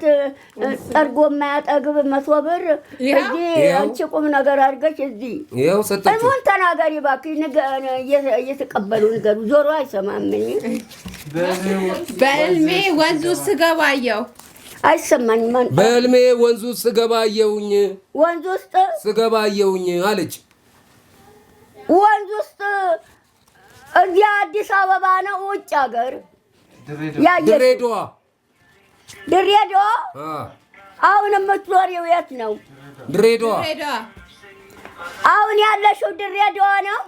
እናት ጠርጎ ማያጠግብ 100 ብር እዚህ አንቺ ቁም ነገር አድርገሽ እዚህ ይኸው ሰጠች እሙን ተናገሪ እባክሽ እየተቀበሉ ንገሩ ዞሮ አይሰማም በልሜ ወንዝ ውስጥ ገባየው አይሰማኝም በልሜ ወንዝ ውስጥ ገባየውኝ ወንዝ ውስጥ ገባየውኝ አለች ወንዝ ውስጥ እዚህ አዲስ አበባ ነው ውጭ ሀገር ድሬዳዋ አሁን የምትኖሪው የት ነው ድሬዳዋ አሁን ያለሽው ድሬዳዋ ነው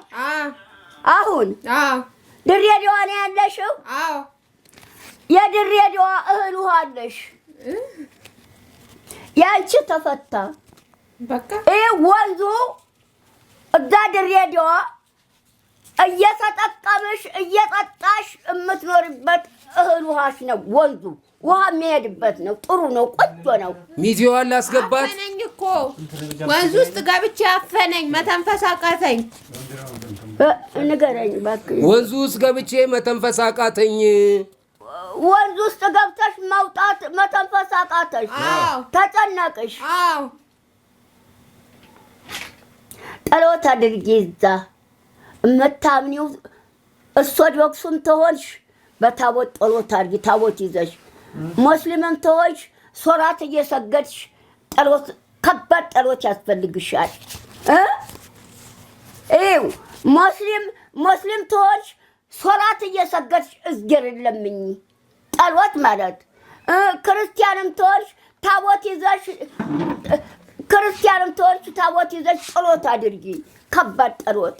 አሁን ድሬዳዋ ነው ያለሽው የድሬዳዋ እህል ውሃ አለሽ ያንቺ ተፈታ በቃ ወንዙ እዛ ድሬዳዋ እየተጠቀምሽ እየጠጣሽ የምትኖርበት እህል ውሃሽ ነው ወንዙ ውሃ የሚሄድበት ነው ጥሩ ነው ቆንጆ ነው ሚዜዋን ላስገባት አፈነኝ እኮ ወንዙ ውስጥ ገብቼ አፈነኝ መተንፈስ አቃተኝ ንገረኝ እባክህ ወንዙ ውስጥ ገብቼ መተንፈስ አቃተኝ ወንዙ ውስጥ ገብተሽ መውጣት መተንፈስ አቃተሽ ተጨነቅሽ ጸሎት አድርጊ እዛ እምታምኒው እሶዶክሱም ተሆንሽ በታቦት ጸሎት አድርጊ ታቦት ይዘሽ ሙስሊምም ተሆንሽ ሶላት እየሰገድሽ ጸሎት ከባድ ጸሎት ያስፈልግሻል ሙስሊም ተሆንሽ ሶላት እየሰገድሽ እዝገር ለምኝ ጸሎት ማለት ክርስቲያንም ተሆንሽ ታቦት ይዘሽ ክርስቲያንም ተሆንሽ ታቦት ይዘሽ ጸሎት አድርጊ ከባድ ጸሎት